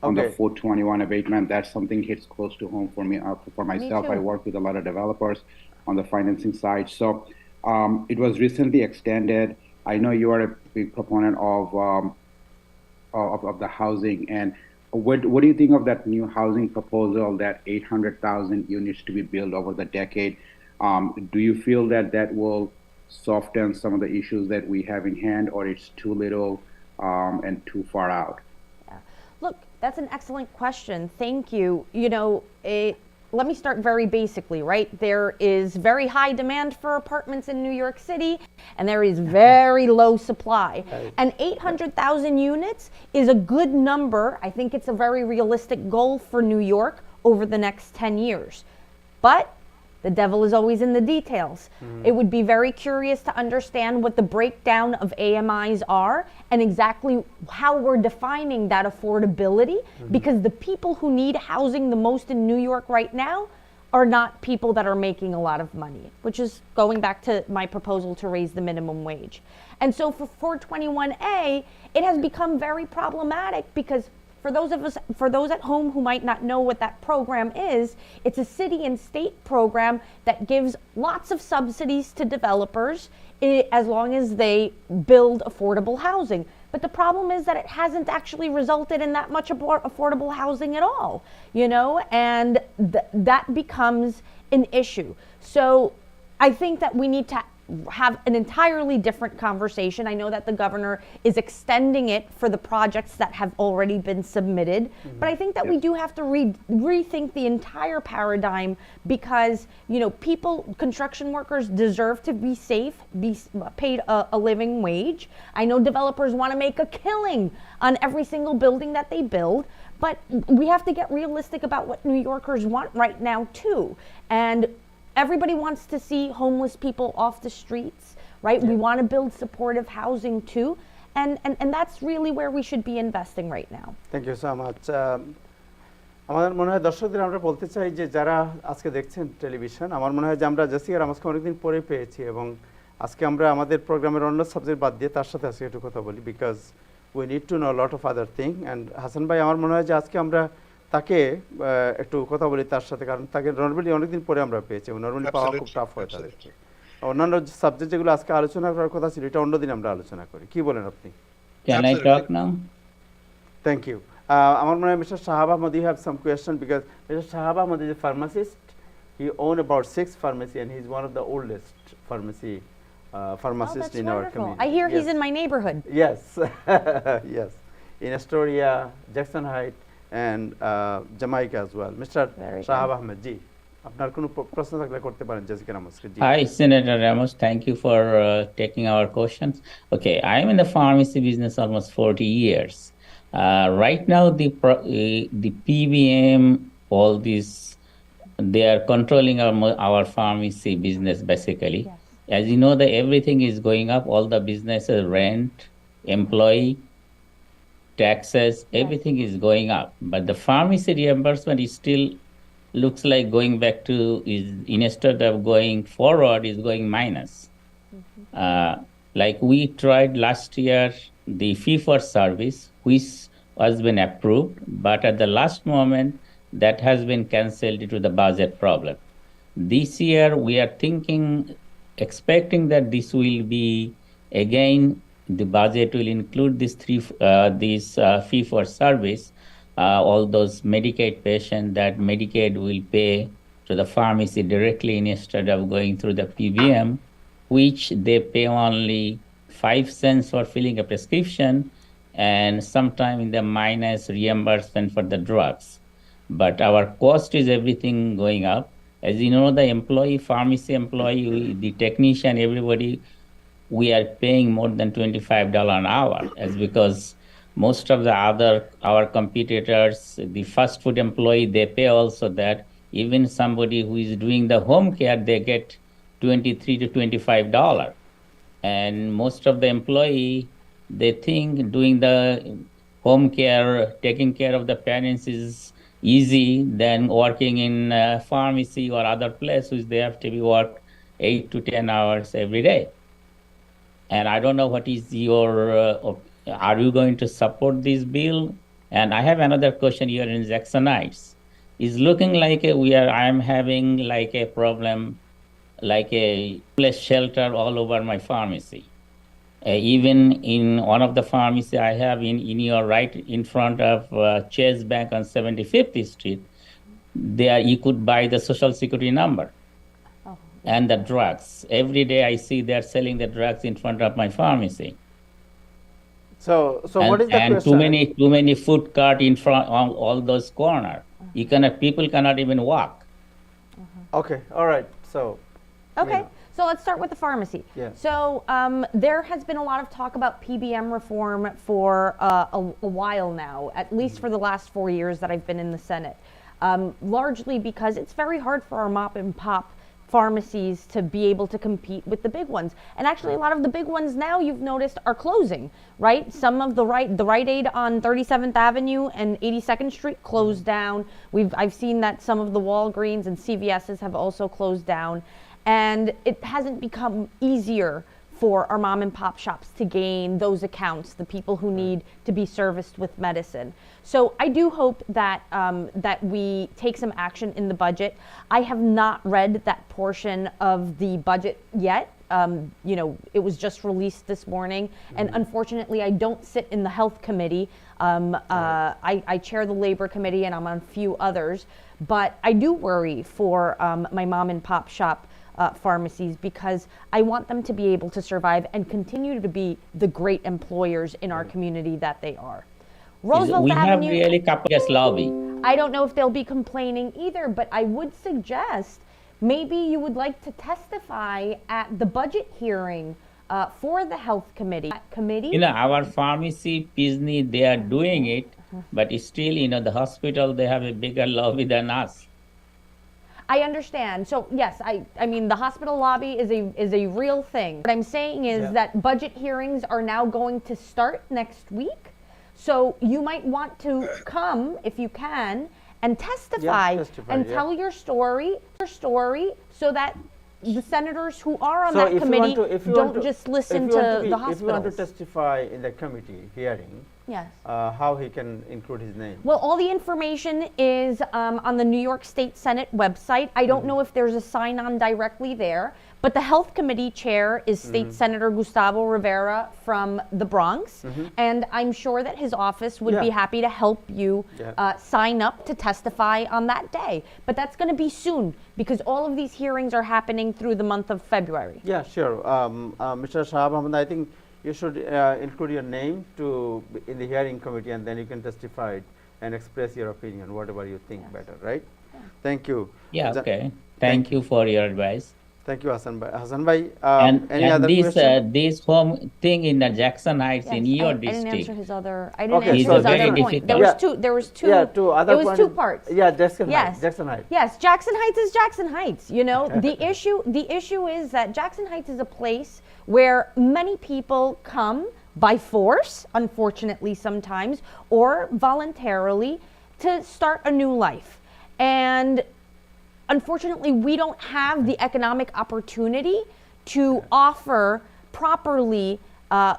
the 421 abatement. That's something hits close to home for me, for myself. I work with a lot of developers on the financing side. So it was recently extended. I know you are a big proponent of the housing, and what do you think of that new housing proposal, that 800,000 units to be built over the decade? Do you feel that that will soften some of the issues that we have in hand, or it's too little and too far out? Yeah. Look, that's an excellent question. Thank you. You know, let me start very basically, right? There is very high demand for apartments in New York City, and there is very low supply. And 800,000 units is a good number. I think it's a very realistic goal for New York over the next 10 years. But the devil is always in the details. It would be very curious to understand what the breakdown of AMIs are and exactly how we're defining that affordability, because the people who need housing the most in New York right now are not people that are making a lot of money, which is going back to my proposal to raise the minimum wage. And so for 421A, it has become very problematic because for those at home who might not know what that program is, it's a city and state program that gives lots of subsidies to developers as long as they build affordable housing. But the problem is that it hasn't actually resulted in that much affordable housing at all, you know, and that becomes an issue. So I think that we need to have an entirely different conversation. I know that the governor is extending it for the projects that have already been submitted, but I think that we do have to rethink the entire paradigm, because, you know, construction workers deserve to be safe, be paid a living wage. I know developers want to make a killing on every single building that they build, But we have to get realistic about what New Yorkers want right now too. And everybody wants to see homeless people off the streets, right? We want to build supportive housing too. And that's really where we should be investing right now. Thank you so much. আমার মনে হয় দর্শকদের আমরা বলতে চাই যে যারা আজকে দেখছেন টেলিভিশন, আমার মনে হয় যে আমরা জেসিকা রামোসকে অনেকদিন পরে পেয়েছি এবং আজকে আমরা আমাদের প্রোগ্রামের অন্য সাবজেক্ট বাদ দিয়ে তার সাথে আজকে একটু কথা বলি, because we need to know lot of other thing. And Hasan ভাই, আমার মনে হয় যে আজকে আমরা তাকে একটু কথা বলি তার সাথে, কারণ তাকে নর্মালি অনেকদিন পরে আমরা পেয়েছি এবং নর্মালি পাওয়া খুব টাফ হয় তাদেরকে। অন্যান্য সাবজেক্ট যেগুলো আজকে আলোচনা করার কথা ছিল এটা অন্যদিন আমরা আলোচনা করি। কি বলেন আপনি? Can I talk now? Thank you. আমার মনে হয় Mr. Shahab Ahmad, you have some question because Mr. Shahab Ahmad is a pharmacist. He owned about 6 pharmacy and he's one of the oldest pharmacist in our community. I hear he's in my neighborhood. Yes, yes, in Astoria, Jackson Heights, and Jamaica as well. Mr. Shahab Ahmad ji, আপনার কোনো প্রশ্ন থাকলে করতে পারেন Jessica রামোসকে। G. Hi, Senator Ramos. Thank you for taking our questions. Okay, I'm in the pharmacy business almost 40 years. Right now, the PBM, all these, they are controlling our pharmacy business basically. Yes. As you know, that everything is going up. All the businesses, rent, employee, taxes, everything is going up. But the pharmacy reimbursement is still looks like going back to is instead of going forward is going minus. Like we tried last year the fee for service, which has been approved, but at the last moment that has been cancelled due to the budget problem. This year we are expecting that this will be again, the budget will include this fee for service. All those Medicaid patients that Medicaid will pay to the pharmacy directly instead of going through the PBM, which they pay only 5 cents for filling a prescription and sometime in the minus reimbursement for the drugs. But our cost is everything going up. As you know, the pharmacy employee, the technician, everybody, we are paying more than $25 an hour, as because most of the our competitors, the fast food employee, they pay also that. Even somebody who is doing the home care, they get $23 to $25. And most of the employee, they think doing the home care, taking care of the parents is easy than working in a pharmacy or other place, which they have to be work 8 to 10 hours every day. And I don't know what is your are you going to support this bill? And I have another question here in Jackson Heights. It's looking like I am having like a problem, like a place shelter all over my pharmacy. Even in one of the pharmacy I have in your right in front of Chase Bank on 75th Street, there you could buy the social security number and the drugs. Every day I see they're selling the drugs in front of my pharmacy. So what is the and question? too many food cart in front on all those corner. People cannot even walk. Okay, all right. So Okay, so let's start with the pharmacy. Yeah. So there has been a lot of talk about PBM reform for a while now, at least for the last 4 years that I've been in the Senate, largely because it's very hard for our mom and pop pharmacies to be able to compete with the big ones. And actually a lot of the big ones now you've noticed are closing, right? Some of the Rite Aid on 37th Avenue and 82nd Street closed down. I've seen that some of the Walgreens and CVS's have also closed down. And it hasn't become easier for our mom and pop shops to gain those accounts, the people who need to be serviced with medicine. So I do hope that that we take some action in the budget. I have not read that portion of the budget yet. It was just released this morning, and unfortunately, I don't sit in the health committee. I chair the labor committee, and I'm on a few others. But I do worry for my mom and pop shop pharmacies because I want them to be able to survive and continue to be the great employers in our community that they are. Roosevelt We have Avenue, really couple lobby. I don't know if they'll be complaining either, but I would suggest maybe you would like to testify at the budget hearing for the health committee. Our pharmacy business, they are doing it but still, the hospital, they have a bigger lobby than us. I understand. So yes, I mean the hospital lobby is a real thing. What I'm saying is that budget hearings are now going to start next week. So you might want to come if you can and testify and tell your story so that the senators who are on that committee don't just listen to the hospitals. If you want to testify in the committee hearing, yes. How he can include his name? Well, all the information is on the New York State Senate website. I don't know if there's a sign-on directly there, but the Health Committee chair is State Senator Gustavo Rivera from the Bronx, and I'm sure that his office would be happy to help you sign up to testify on that day. But that's going to be soon because all of these hearings are happening through the month of February. Yeah, sure. Mr. Shahab Ahmad, I think you should include your name in the hearing committee, and then you can testify and express your opinion, whatever you think better, right? Yeah. Thank you. Yeah, okay. Thank you for your advice. Thank you, Hassan Bhai. Hassan Bhai, any and other question? this home thing in the Jackson Heights in your district. I didn't answer his other. I didn't Okay, answer so his very other point. difficult. There was two. Yeah, two other It was points. two parts. Yeah, Jackson Yes. Heights. Jackson Heights. Yes, Jackson Heights is Jackson Heights. You know, the issue is that Jackson Heights is a place where many people come by force, unfortunately sometimes, or voluntarily to start a new life. And unfortunately, we don't have the economic opportunity to offer properly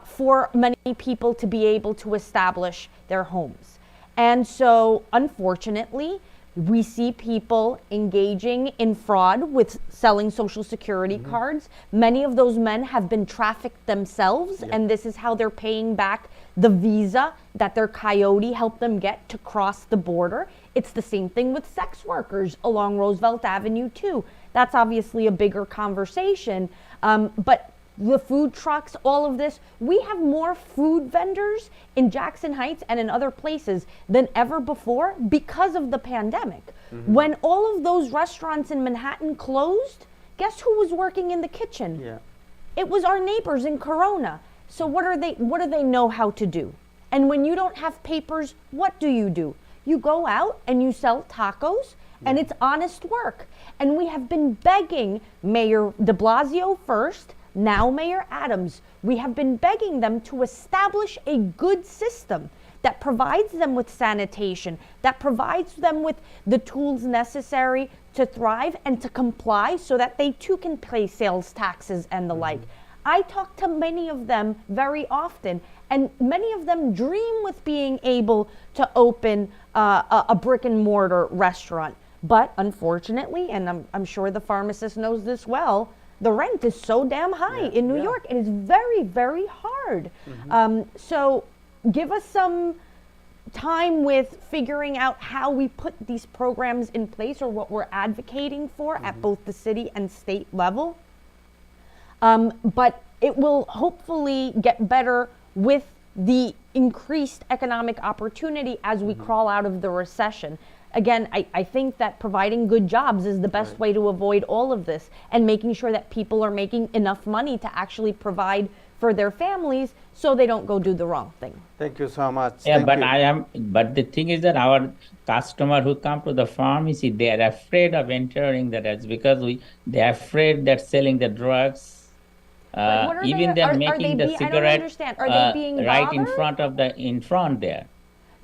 for many people to be able to establish their homes. And so, unfortunately, we see people engaging in fraud with selling Social Security cards. Many of those men have been trafficked themselves, and this is how they're paying back the visa that their coyote helped them get to cross the border. It's the same thing with sex workers along Roosevelt Avenue too. That's obviously a bigger conversation, but the food trucks, all of this, we have more food vendors in Jackson Heights and in other places than ever before because of the pandemic. When all of those restaurants in Manhattan closed, guess who was working in the kitchen? Yeah. It was our neighbors in Corona. So what do they know how to do? And when you don't have papers, what do? You go out and you sell tacos, and it's honest work. And we have been begging Mayor de Blasio first, now Mayor Adams, we have been begging them to establish a good system that provides them with sanitation, that provides them with the tools necessary to thrive and to comply so that they too can pay sales taxes and the like. I talk to many of them very often, and many of them dream with being able to open a brick and mortar restaurant. But unfortunately, and I'm sure the pharmacist knows this well, the rent is so damn high in New York. It is very, very hard. So give us some time with figuring out how we put these programs in place or what we're advocating for at both the city and state level. But it will hopefully get better with the increased economic opportunity as we crawl out of the recession. Again, I think that providing good jobs is the best way to avoid all of this, and making sure that people are making enough money to actually provide for their families so they don't go do the wrong thing. Thank you so much. Yeah, Thank you. but the thing is that our customer who come to the pharmacy, they are afraid of entering that. That's because they're afraid that selling the drugs. Even they're making the cigarette right in front there.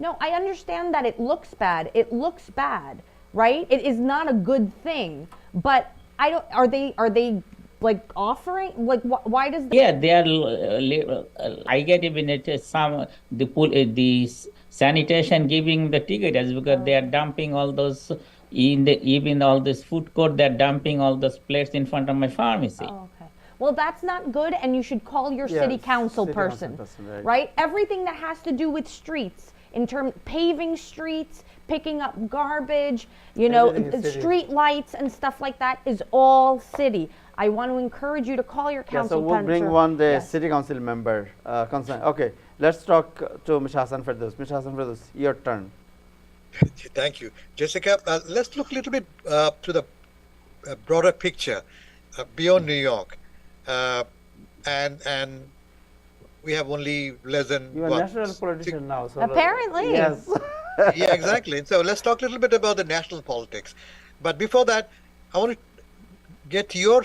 No, I understand that it looks bad. It looks bad, right? It is not a good thing. But I don't. Are they like offering? Like, why does? Yeah, they are. I get even the sanitation giving the ticket is because they are dumping all those even all this food court. They're dumping all those plates in front of my pharmacy. Oh, okay. Well, that's not good, and you should call your city council person, right? Everything that has to do with streets, in terms paving streets, picking up garbage, street lights and stuff like that is all city. I want to encourage you to call your council. So we'll bring the city council member concern. Okay, let's talk to Mr. Hassan Firdaus. Mr. Hassan Firdaus, your turn. Thank you, Jessica. Let's look a little bit to the broader picture beyond New York, and we have only less than You are what, national politician now. So Apparently. Yes. yeah, exactly. So let's talk a little bit about the national politics. But before that, I want to get your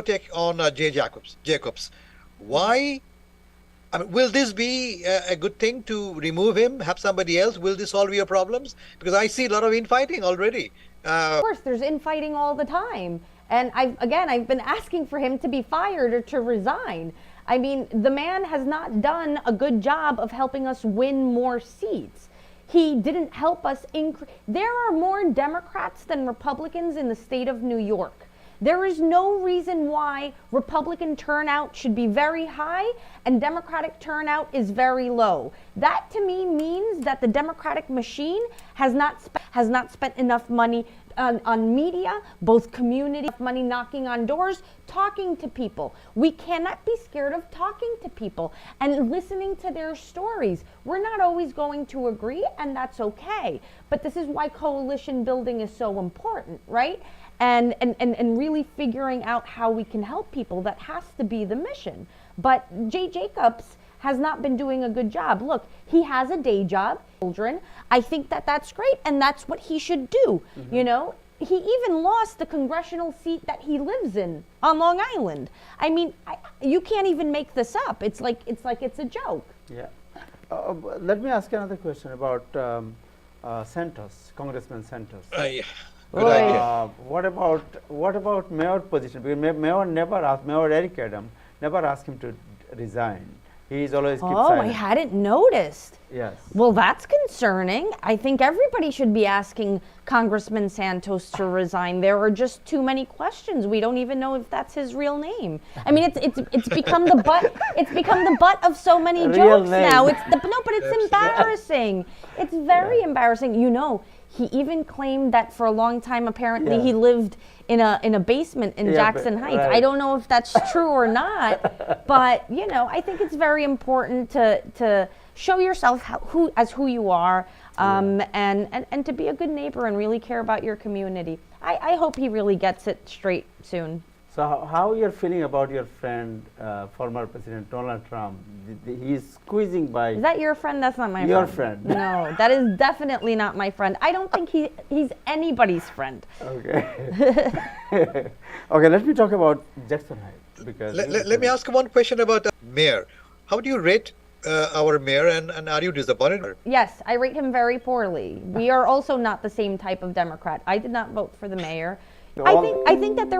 take on Jay Jacobs. Why? I mean, will this be a good thing to remove him, have somebody else? Will this solve your problems? Because I see a lot of infighting already. Of course, there's infighting all the time. And I've been asking for him to be fired or to resign. I mean, the man has not done a good job of helping us win more seats. He didn't help us increase. There are more Democrats than Republicans in the state of New York. There is no reason why Republican turnout should be very high and Democratic turnout is very low. That to me means that the Democratic machine has not spent enough money on media, both community money knocking on doors, talking to people. We cannot be scared of talking to people and listening to their stories. We're not always going to agree, and that's okay. But this is why coalition building is so important, right? And really figuring out how we can help people. That has to be the mission. But Jay Jacobs has not been doing a good job. Look, he has a day job, children. I think that that's great, and that's what he should do. You know, he even lost the congressional seat that he lives in on Long Island. I mean, you can't even make this up. It's like it's a joke. Yeah. Let me ask you another question about Santos, Congressman Santos. Yeah. Good idea. What about mayor position? Because Mayor Eric Adam never asked him to resign. He's always keep Oh, silent. I hadn't noticed. Yes. Well, that's concerning. I think everybody should be asking Congressman Santos to resign. There are just too many questions. We don't even know if that's his real name. I mean, it's become the butt. It's become the butt of so many Real jokes name. now. But it's embarrassing. It's very embarrassing. You know, he even claimed that for a long time. Apparently, Yeah. he lived in a basement in Yeah, Jackson but- Heights. right. I don't know if that's true or not, but you know, I think it's very important to show yourself who you are, and to be a good neighbor and really care about your community. I hope he really gets it straight soon. So how you're feeling about your friend, former President Donald Trump? He's squeezing by. Is that your friend? That's not my Your friend. friend. No, that is definitely not my friend. I don't think he's anybody's friend. Okay. Okay, let me talk about Jackson Heights because Let me ask you one question about mayor. How do you rate our mayor, and are you disappointed? Yes, I rate him very poorly. We are also not the same type of Democrat. I did not vote for the mayor. I think that there